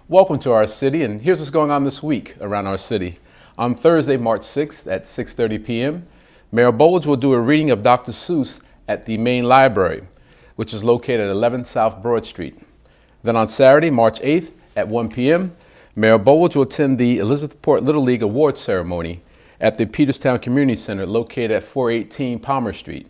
Welcome to our city, and here's what's going on this week around our city. On Thursday, March 6th at 6:30 p.m., Mayor Bowles will do a reading of Dr. Seuss at the main library, which is located at 11 South Broad Street. Then on Saturday, March 8th at 1 p.m., Mayor Bowles will attend the Elizabeth Port Little League Awards ceremony at the Peterstown Community Center located at 418 Palmer Street.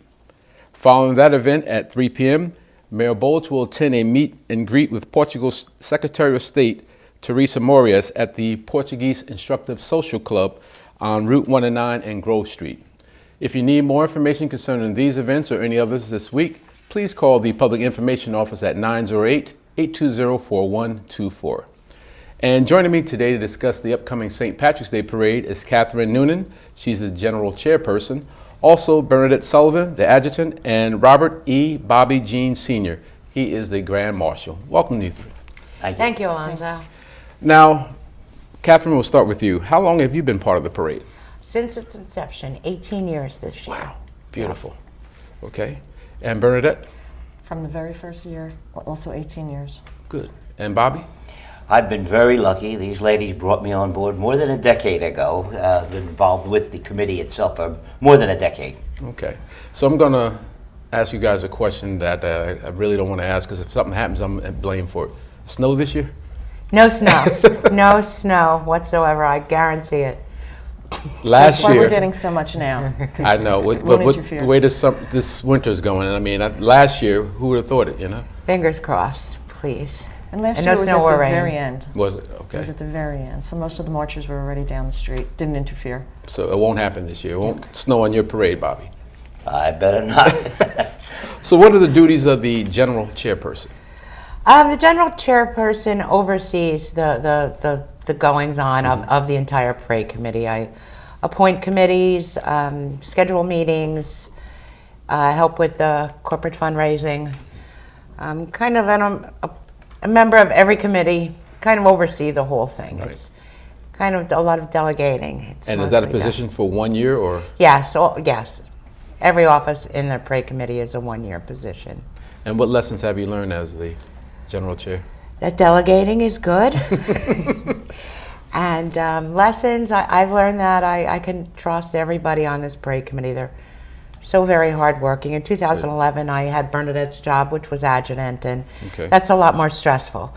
Following that event at 3 p.m., Mayor Bowles will attend a meet and greet with Portugal's Secretary of State, Teresa Morias, at the Portuguese Instructive Social Club on Route 109 and Grove Street. If you need more information concerning these events or any others this week, please call the Public Information Office at 908-820-4124. And joining me today to discuss the upcoming St. Patrick's Day Parade is Catherine Noonan. She's the General Chairperson. Also, Bernadette Sullivan, the Adjutant, and Robert E. Bobby Jean Sr. He is the Grand Marshal. Welcome to you three. Thank you, Alonzo. Now, Catherine, we'll start with you. How long have you been part of the parade? Since its inception, 18 years this year. Wow, beautiful. Okay. And Bernadette? From the very first year, also 18 years. Good. And Bobby? I've been very lucky. These ladies brought me on board more than a decade ago. Been involved with the committee itself for more than a decade. Okay. So I'm going to ask you guys a question that I really don't want to ask, because if something happens, I'm blamed for it. Snow this year? No snow. No snow whatsoever. I guarantee it. Last That's why year, we're getting so much now. I know, It but won't the interfere. way this winter's going, I mean, last year, who would have thought it, you know? Fingers crossed, please. And last And year no was snow at or the rain. very end. Was it? It Okay. was at the very end. So most of the marchers were already down the street. Didn't interfere. So it won't happen this year. It won't snow on your parade, Bobby. I better not. So what are the duties of the General Chairperson? The general chairperson oversees the goings-on of the entire parade committee. I appoint committees, schedule meetings, help with the corporate fundraising. I'm a member of every committee, kind of oversee the whole thing. Right. It's kind of a lot of delegating. It's And is that a mostly position for 1 year or? Yes, yes. Every office in the parade committee is a one-year position. And what lessons have you learned as the General Chair? That delegating is good. And lessons, I've learned that I can trust everybody on this parade committee. They're so very hardworking. In 2011, I had Bernadette's job, which was adjutant, and Okay. that's a lot more stressful.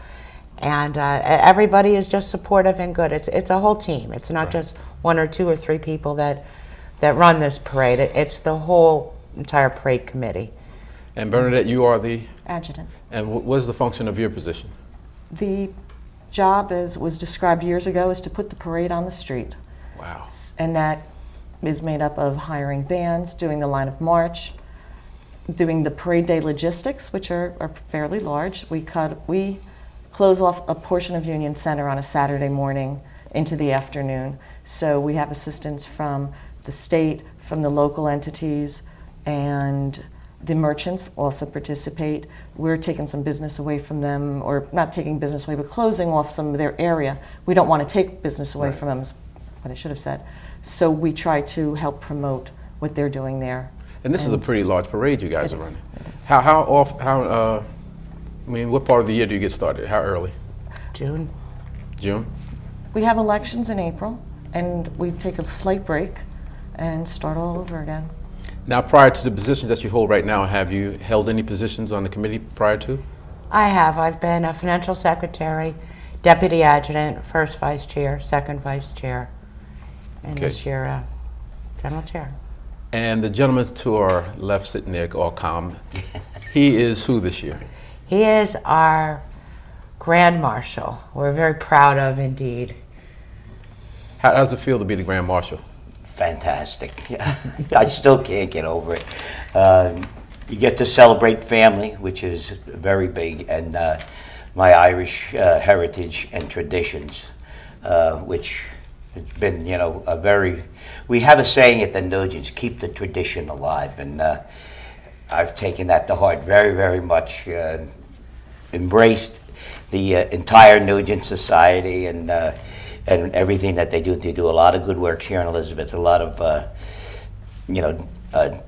And everybody is just supportive and good. It's a whole team. It's not just one or two or three people that run this parade. It's the whole entire parade committee. And Bernadette, you are the, Adjutant. and what is the function of your position? The job, as was described years ago, is to put the parade on the street. Wow. And that is made up of hiring bands, doing the line of march, doing the parade day logistics, which are fairly large. We close off a portion of Union Center on a Saturday morning into the afternoon. So we have assistance from the state, from the local entities, and the merchants also participate. We're taking some business away from them, or not taking business away, but closing off some of their area. We don't want to take business away from them, is what I should have said. So we try to help promote what they're doing there. And this is a pretty large parade you guys It are is, running. it is. What part of the year do you get started? How early? June. June? We have elections in April, and we take a slight break and start all over again. Now, prior to the positions that you hold right now, have you held any positions on the committee prior to? I have. I've been a financial secretary, deputy adjutant, first vice chair, second vice chair, and Okay. this year, general chair. And the gentleman to our left sitting there, all calm, he is who this year? He is our Grand Marshal. We're very proud of, indeed. How does it feel to be the Grand Marshal? Fantastic. I still can't get over it. You get to celebrate family, which is very big, and my Irish heritage and traditions, which has been, a very. We have a saying at the Nugents, keep the tradition alive, and I've taken that to heart very, very much. Embraced the entire Nugent Society and everything that they do. They do a lot of good work here in Elizabeth, a lot of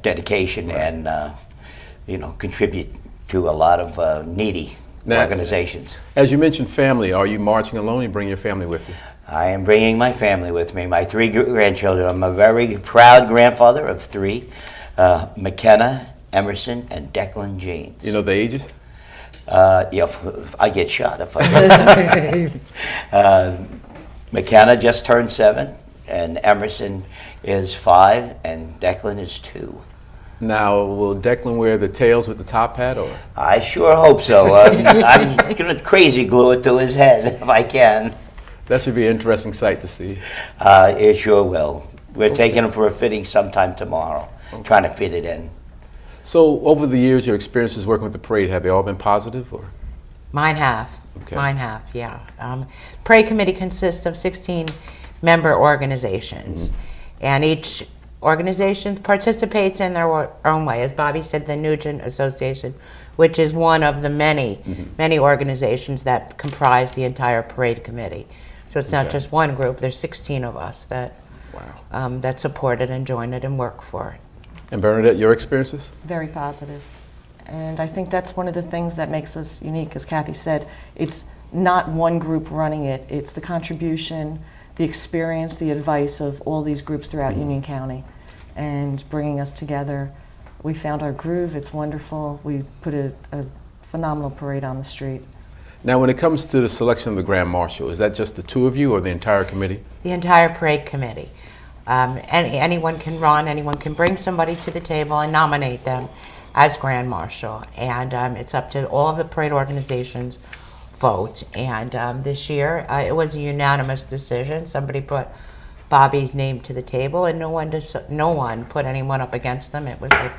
dedication and contribute to a lot of needy Now- organizations. As you mentioned family, are you marching alone? You bring your family with you? I am bringing my family with me, my 3 grandchildren. I'm a very proud grandfather of 3, McKenna, Emerson, and Declan James. You know the ages? Yeah, I get shot if I McKenna just turned 7, and Emerson is 5, and Declan is 2. Now, will Declan wear the tails with the top hat, or? I sure hope so. I'm going to crazy glue it to his head if I can. That should be an interesting sight to see. It sure will. We're taking him for a fitting sometime tomorrow, trying to fit it in. So, over the years, your experiences working with the parade, have they all been positive, or? Mine have. Okay. Mine have, yeah. Parade committee consists of 16 member organizations, and each organization participates in their own way. As Bobby said, the Nugent Association, which is one of the many organizations that comprise the entire parade committee. So it's not Okay. just one group, there's 16 of us that, Wow. that support it and join it and work for it. And Bernadette, your experiences? Very positive. And I think that's one of the things that makes us unique. As Kathy said, it's not one group running it, it's the contribution, the experience, the advice of all these groups throughout Union County and bringing us together. We found our groove, it's wonderful. We put a phenomenal parade on the street. Now, when it comes to the selection of the Grand Marshal, is that just the 2 of you or the entire committee? The entire parade committee. Anyone can run, anyone can bring somebody to the table and nominate them as Grand Marshal. And it's up to all of the parade organizations vote. And this year, it was a unanimous decision. Somebody put Bobby's name to the table, and no one put anyone up against them. It was like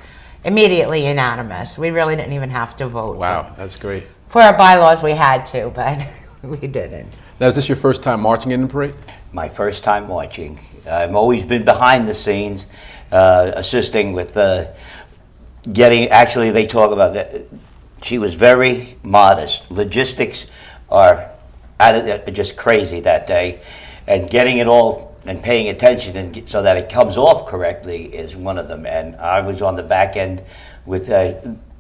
immediately unanimous. We really didn't even have to vote. Wow, that's great. For our bylaws, we had to, but we didn't. Now, is this your first time marching in the parade? My first time watching. I've always been behind the scenes, assisting with getting, actually they talk about that. She was very modest. Logistics are just crazy that day. And getting it all and paying attention and so that it comes off correctly is one of them. And I was on the back end with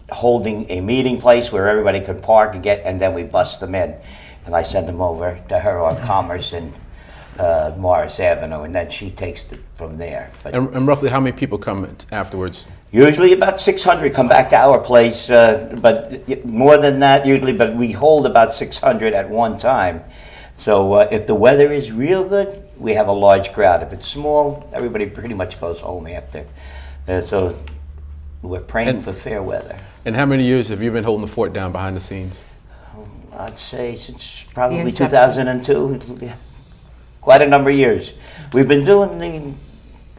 holding a meeting place where everybody could park and then we bust them in. And I send them over to her on Commerce and Morris Avenue, and then she takes it from there. But And roughly how many people come afterwards? usually about 600 come back to our place, but more than that usually, but we hold about 600 at one time. So if the weather is real good, we have a large crowd. If it's small, everybody pretty much goes home after. So we're praying for fair weather. And how many years have you been holding the fort down behind the scenes? I'd say since probably inception. 2002, yeah, quite a number of years. We've been doing the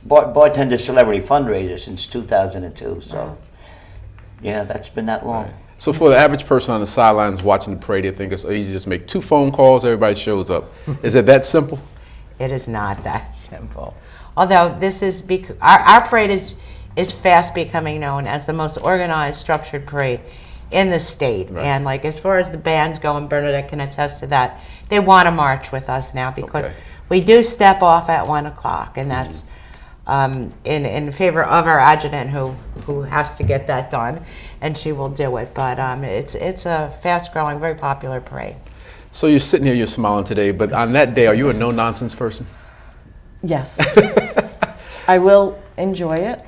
bartender celebrity fundraiser since 2002, so yeah, that's been that long. So for the average person on the sidelines watching the parade, they think it's easy to just make 2 phone calls, everybody shows up. Is it that simple? It is not that simple. Although this is our parade is fast becoming known as the most organized, structured parade in the state. Right. And like as far as the bands go, and Bernadette can attest to that, they want to march with us now because Okay. we do step off at 1 o'clock, and that's in favor of our adjutant who has to get that done, and she will do it. But it's a fast-growing, very popular parade. So you're sitting here, you're smiling today, but on that day, are you a no-nonsense person? Yes. I will enjoy it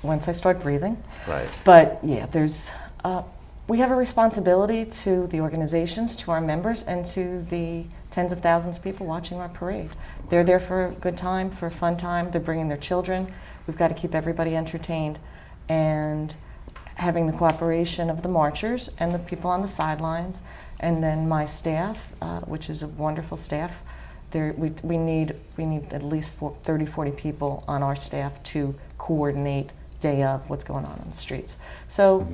once I start breathing. Right. But yeah, we have a responsibility to the organizations, to our members, and to the tens of thousands of people watching our parade. They're there for a good time, for a fun time. They're bringing their children. We've got to keep everybody entertained. And having the cooperation of the marchers and the people on the sidelines, and then my staff, which is a wonderful staff. We need at least 30, 40 people on our staff to coordinate day of what's going on the streets. So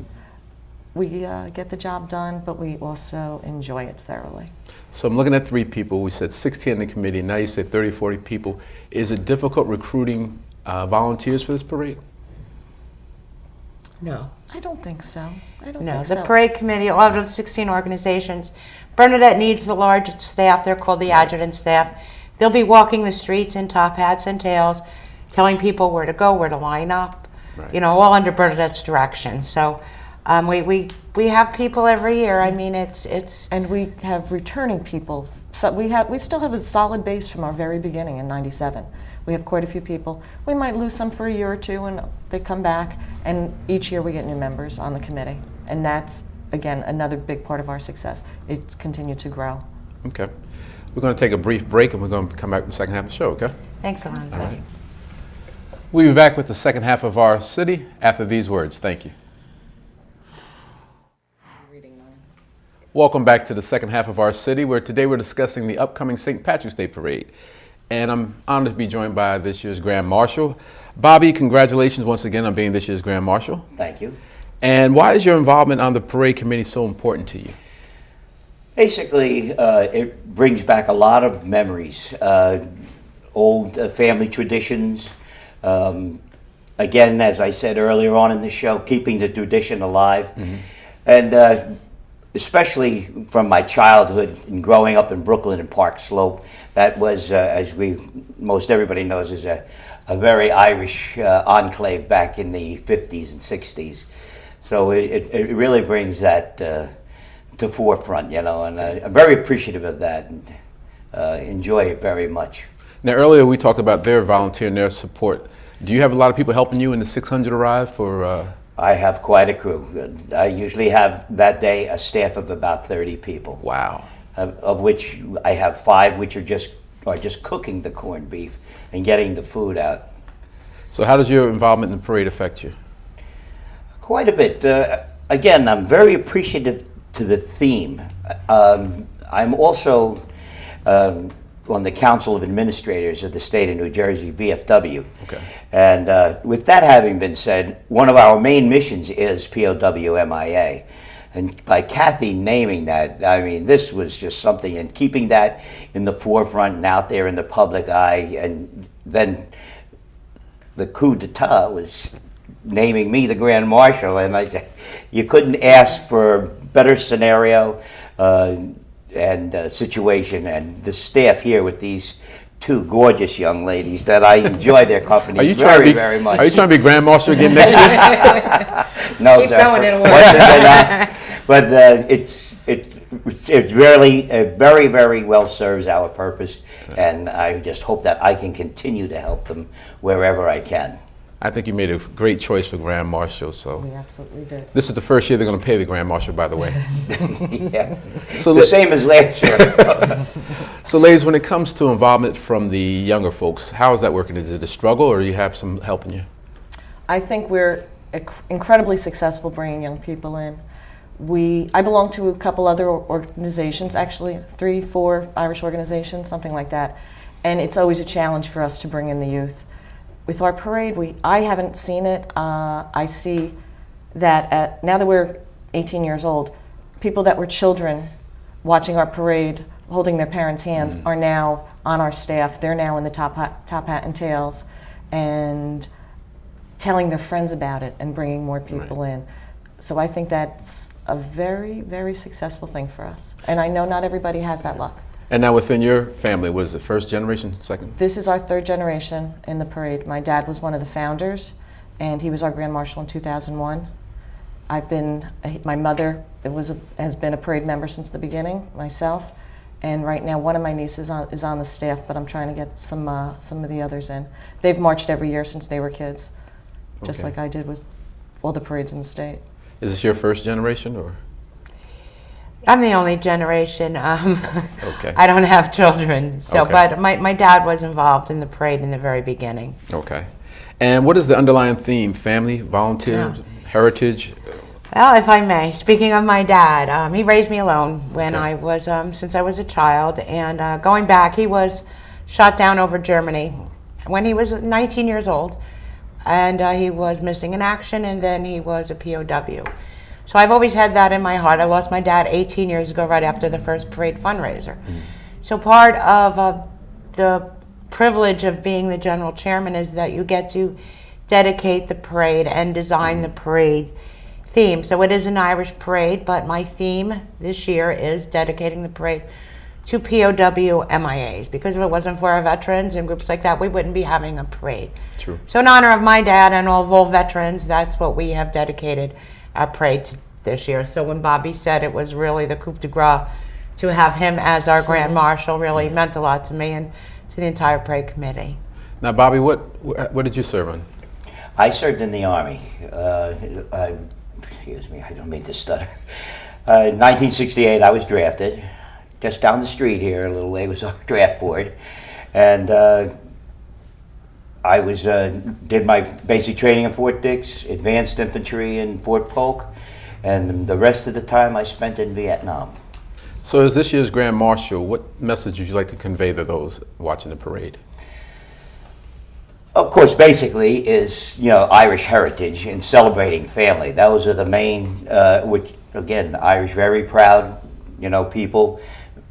we get the job done, but we also enjoy it thoroughly. So I'm looking at 3 people. We said 16 in the committee. Now you said 30, 40 people. Is it difficult recruiting volunteers for this parade? No. I don't think so. I don't No, think the so. parade committee, all of the 16 organizations, Bernadette needs the large staff. They're called the adjutant staff. They'll be walking the streets in top hats and tails, telling people where to go, where to line up, Right. all under Bernadette's direction. So We have people every year. I mean, it's And we have returning people. So we still have a solid base from our very beginning in '97. We have quite a few people. We might lose some for a year or two, and they come back. And each year we get new members on the committee, and that's again another big part of our success. It's continued to grow. Okay. We're going to take a brief break, and we're going to come back to the second half of the show. Okay. thanks, Alonzo. We'll be back with the second half of our city after these words. Thank you. Welcome back to the second half of our city, where today we're discussing the upcoming St. Patrick's Day Parade. And I'm honored to be joined by this year's Grand Marshal. Bobby, congratulations once again on being this year's Grand Marshal. Thank you. And why is your involvement on the parade committee so important to you? Basically, it brings back a lot of memories, old family traditions. Again, as I said earlier on in the show, keeping the tradition alive. And especially from my childhood and growing up in Brooklyn and Park Slope, that was, as most everybody knows, is a very Irish enclave back in the 50s and 60s. So it really brings that to forefront, and I'm very appreciative of that and enjoy it very much. Now, earlier we talked about their volunteer and their support. Do you have a lot of people helping you in the 600 arrive for? I have quite a crew. I usually have that day a staff of about 30 people. Wow. Of which I have 5 which are just cooking the corned beef and getting the food out. So how does your involvement in the parade affect you? Quite a bit. Again, I'm very appreciative to the theme. I'm also on the Council of Administrators of the state of New Jersey, VFW. Okay. And with that having been said, one of our main missions is POW MIA. And by Kathy naming that, I mean, this was just something, and keeping that in the forefront and out there in the public eye. And then the coup d'etat was naming me the Grand Marshal, and you couldn't ask for a better scenario and situation. And the staff here with these 2 gorgeous young ladies that I enjoy their company very much. Are you trying to be Grand Marshal again next year? No, Keep sir. going, it'll work. Once again, but it's really very, very well serves our purpose, and I just hope that I can continue to help them wherever I can. I think you made a great choice for Grand Marshal. So We absolutely did. this is the first year they're going to pay the Grand Marshal, by the way. Yeah. So, The same as last year. so ladies, when it comes to involvement from the younger folks, how is that working? Is it a struggle, or do you have some helping you? I think we're incredibly successful bringing young people in. I belong to a couple other organizations, actually 3, 4 Irish organizations, something like that, and it's always a challenge for us to bring in the youth. With our parade, I haven't seen it. I see that now that we're 18 years old, people that were children watching our parade, holding their parents' hands, are now on our staff. They're now in the top hat and tails, and telling their friends about it and bringing more people in. So I think that's a very, very successful thing for us. And I know not everybody has that luck. And now within your family, what is it, first generation, second? This is our 3rd generation in the parade. My dad was one of the founders, and he was our Grand Marshal in 2001. My mother has been a parade member since the beginning, myself, and right now one of my nieces is on the staff, but I'm trying to get some of the others in. They've marched every year since they were kids, just Okay. like I did with all the parades in the state. Is this your first generation, or? I'm the only generation. Okay. I don't have children, so Okay. but my dad was involved in the parade in the very beginning. Okay. And what is the underlying theme? Family, volunteer, heritage? Well, if I may, speaking of my dad, he raised me alone when Okay. I was since I was a child, and going back, he was shot down over Germany when he was 19 years old, and he was missing in action, and then he was a POW. So I've always had that in my heart. I lost my dad 18 years ago, right after the first parade fundraiser. So part of the privilege of being the general chairman is that you get to dedicate the parade and design the parade theme. So it is an Irish parade, but my theme this year is dedicating the parade to POW MIAs, because if it wasn't for our veterans and groups like that, we wouldn't be having a parade. True. So in honor of my dad and all Vol veterans, that's what we have dedicated parade this year. So when Bobby said it was really the coup de grace to have him as our Grand Marshal really meant a lot to me and to the entire parade committee. Now, Bobby, what did you serve on? I served in the Army. Excuse me, I don't mean to stutter. In 1968, I was drafted. Just down the street here, a little way, was our draft board. And I was did my basic training in Fort Dix, advanced infantry in Fort Polk, and the rest of the time I spent in Vietnam. So as this year's Grand Marshal, what message would you like to convey to those watching the parade? Of course, basically is, Irish heritage and celebrating family. Those are the main, which again, Irish, very proud, people,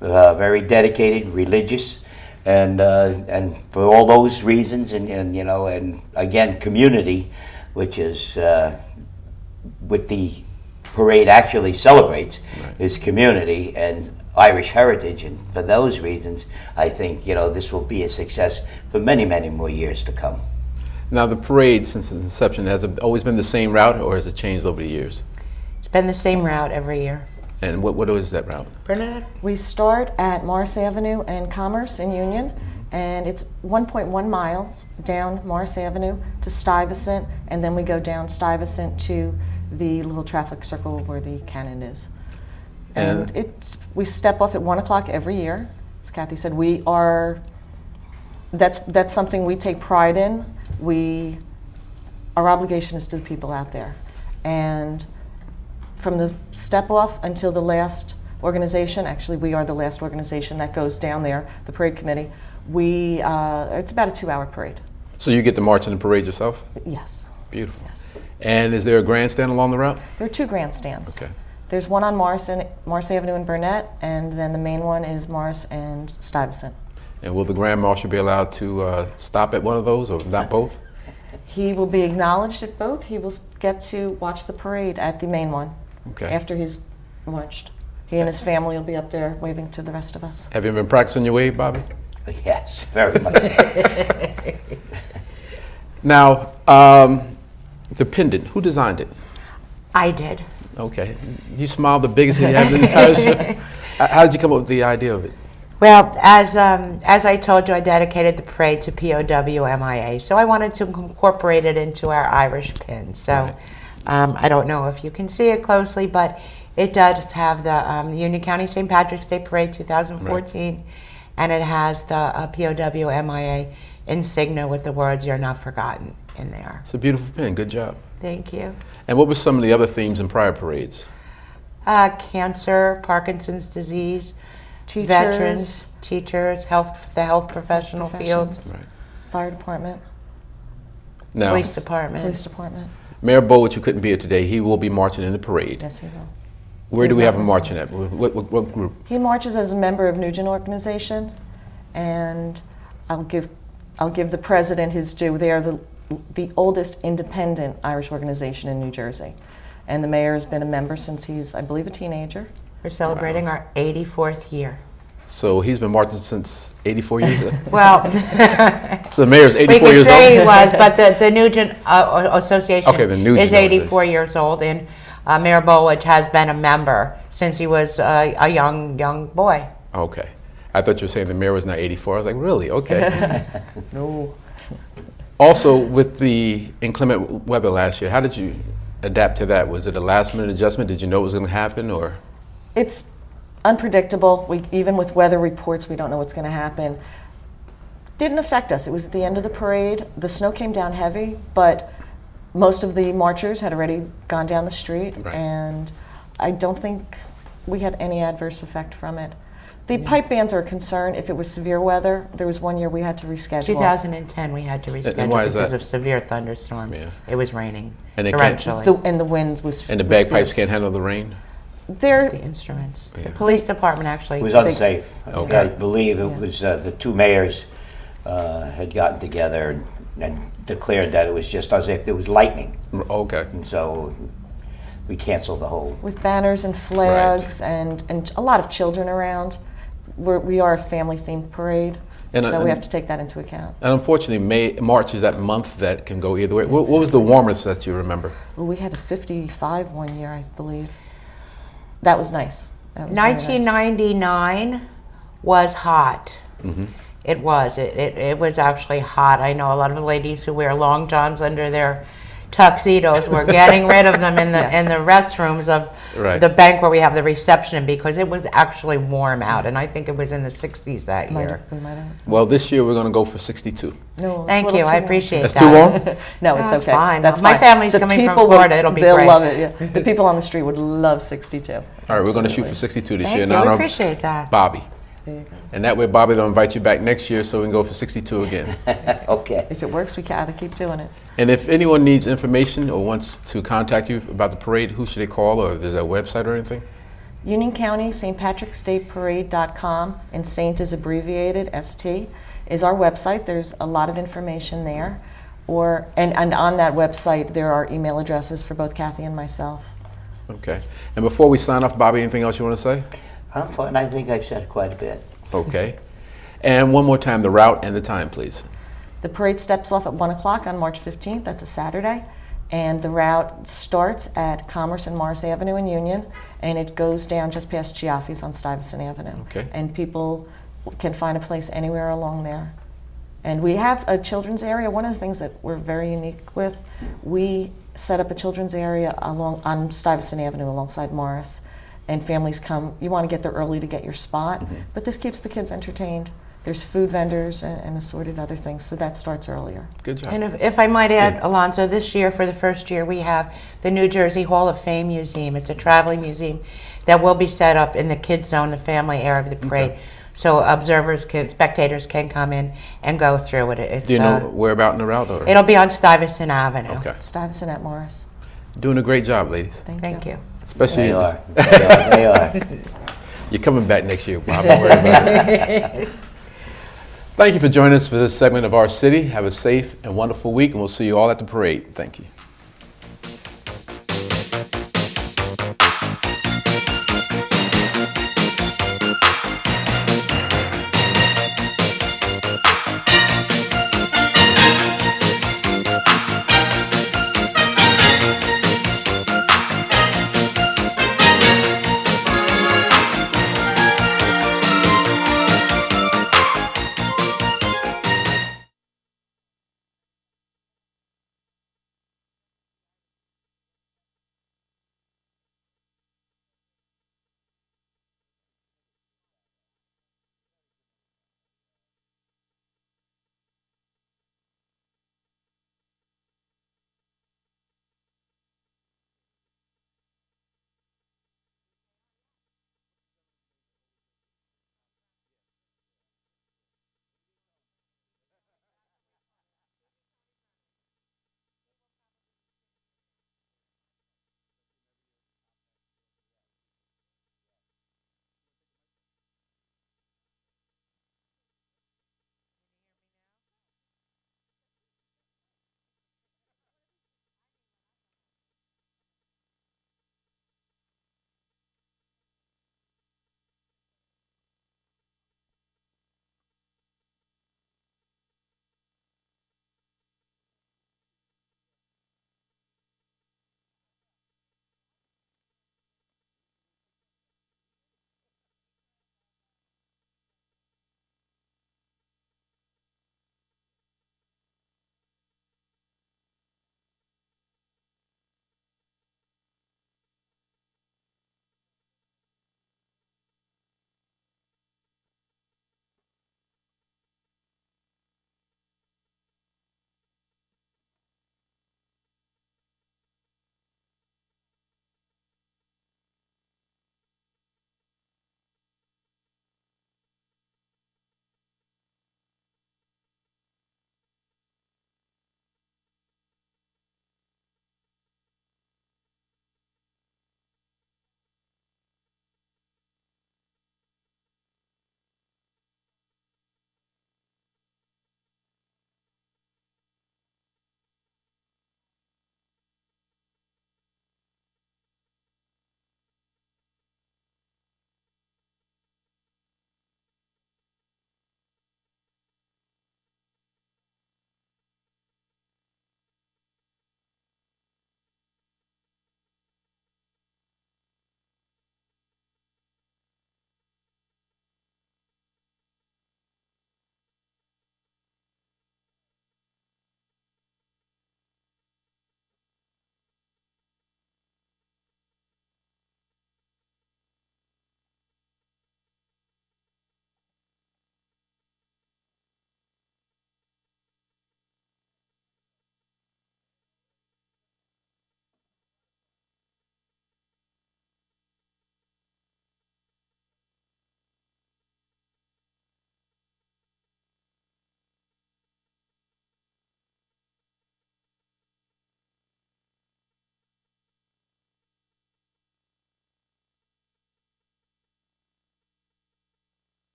very dedicated, religious, and for all those reasons, and again, community, which is what the parade actually celebrates, is community and Irish heritage, and for those reasons, I think this will be a success for many, many more years to come. Now, the parade, since its inception, has it always been the same route, or has it changed over the years? It's been the same route every year. And what is that route? Bernadette? We start at Morris Avenue and Commerce in Union, and it's 1.1 miles down Morris Avenue to Stuyvesant, and then we go down Stuyvesant to the little traffic circle where the cannon is. And we step off at 1 o'clock every year. As Kathy said, that's something we take pride in. Our obligation is to the people out there. And from the step off until the last organization, actually we are the last organization that goes down there, the parade committee, it's about a 2-hour parade. So you get to march in the parade yourself? Yes. Beautiful. Yes. And is there a grandstand along the route? There are 2 grandstands. Okay. There's one on Morris Avenue and Burnett, and then the main one is Morris and Stuyvesant. And will the Grand Marshal be allowed to stop at one of those, or not both? He will be acknowledged at both. He will get to watch the parade at the main one Okay. after he's marched. He and his family will be up there waving to the rest of us. Have you been practicing your wave, Bobby? Yes, very much. Now, the pendant, who designed it? I did. Okay. You smiled the biggest you had in the entire show. How did you come up with the idea of it? Well, as I told you, I dedicated the parade to POWMIA, so I wanted to incorporate it into our Irish pin. So I don't know if you can see it closely, but it does have the Union County St. Patrick's Day Parade 2014, and it has the POWMIA insignia with the words "You're Not Forgotten" in there. It's a beautiful pin. Good job. Thank you. And what were some of the other themes in prior parades? Cancer, Parkinson's disease, Teachers, veterans, teachers, the health professional field, professions, Right. Fire department, Now, police department. police department. Mayor Bowich, who couldn't be here today, he will be marching in the parade. Yes, he will. Where do He's we have not him this marching at? What group? He marches as a member of Nugent Organization, and I'll give the president his due. They are the oldest independent Irish organization in New Jersey, and the mayor has been a member since he's, I believe, a teenager. We're celebrating our 84th year. So he's been marching since 84 years ago? Well, So the mayor's we 84 could years say he old? was, but the Nugent Association Okay, the Nugent is 84 years old, and Mayor Bowich has been a member since he was a young boy. Okay. I thought you were saying the mayor was now 84. I was like, really? Okay. No. Also, with the inclement weather last year, how did you adapt to that? Was it a last-minute adjustment? Did you know it was going to happen, or? It's unpredictable. Even with weather reports, we don't know what's going to happen. Didn't affect us. It was at the end of the parade. The snow came down heavy, but most of the marchers had already gone down the street, Right. and I don't think we had any adverse effect from it. The pipe bands are a concern if it was severe weather. There was one year we had to reschedule. 2010, we had to reschedule why is because that? of severe thunderstorms. Yeah. It was raining And it can't- torrentially. And the wind was And the was bagpipes fierce. can't handle the rain? They're, The instruments. Yeah. The police department actually. It was unsafe. Okay. I believe it Yeah. was the two mayors had gotten together and declared that it was just as if there was lightning. Okay. And so we canceled the whole. with banners and flags and a lot of children around. We are a family-themed parade, And, so and- we have to take that into account. And unfortunately, March is that month that can go either way. What was the warmest that you remember? Well, we had a 55 one year, I believe. That was nice. That was very nice. 1999 was hot. It was. It was actually hot. I know a lot of the ladies who wear long johns under their tuxedos were getting rid of them in the Yes. in the restrooms of Right. the bank where we have the reception because it was actually warm out, and I think it was in the 60s that year. We might have. Well, this year we're going to go for 62. No, it's a Thank little you. too I warm. appreciate That's that. too warm? No, it's That's okay. fine. That's My fine. family's The coming from people Florida. It'll be they'll great. love it. Yeah. The people on the street would love 62. All right, we're going to shoot for 62 this Thank year you. in honor I of appreciate that. Bobby. There you go. And that way, Bobby will invite you back next year so we can go for 62 again. Okay. If it works, we gotta keep doing it. And if anyone needs information or wants to contact you about the parade, who should they call, or if there's a website or anything? Union County St. Patrick's Day Parade.com, and Saint is abbreviated, ST, is our website. There's a lot of information there. And on that website, there are email addresses for both Kathy and myself. Okay. And before we sign off, Bobby, anything else you want to say? I'm fine. I think I've said quite a bit. Okay. And one more time, the route and the time, please. The parade steps off at 1 o'clock on March 15th, that's a Saturday, and the route starts at Commerce and Morris Avenue in Union, and it goes down just past Chiaffi's on Stuyvesant Avenue. Okay. And people can find a place anywhere along there. And we have a children's area. One of the things that we're very unique with, we set up a children's area along on Stuyvesant Avenue alongside Morris, and families come. You want to get there early to get your spot, but this keeps the kids entertained. There's food vendors and assorted other things, so that starts earlier. Good job. And if I might add, Alonzo, this year, for the first year, we have the New Jersey Hall of Fame Museum. It's a traveling museum that will be set up in the kids zone, the family area of the parade. So spectators can come in and go through it. It's, Do you know where about in the route? Or? it'll be on Stuyvesant Avenue. Okay. Stuyvesant at Morris. Doing a great job, ladies. Thank you. Especially They in this- are. They are. You're coming back next year, Bob. Don't worry about it. Thank you for joining us for this segment of Our City. Have a safe and wonderful week, and we'll see you all at the parade. Thank you.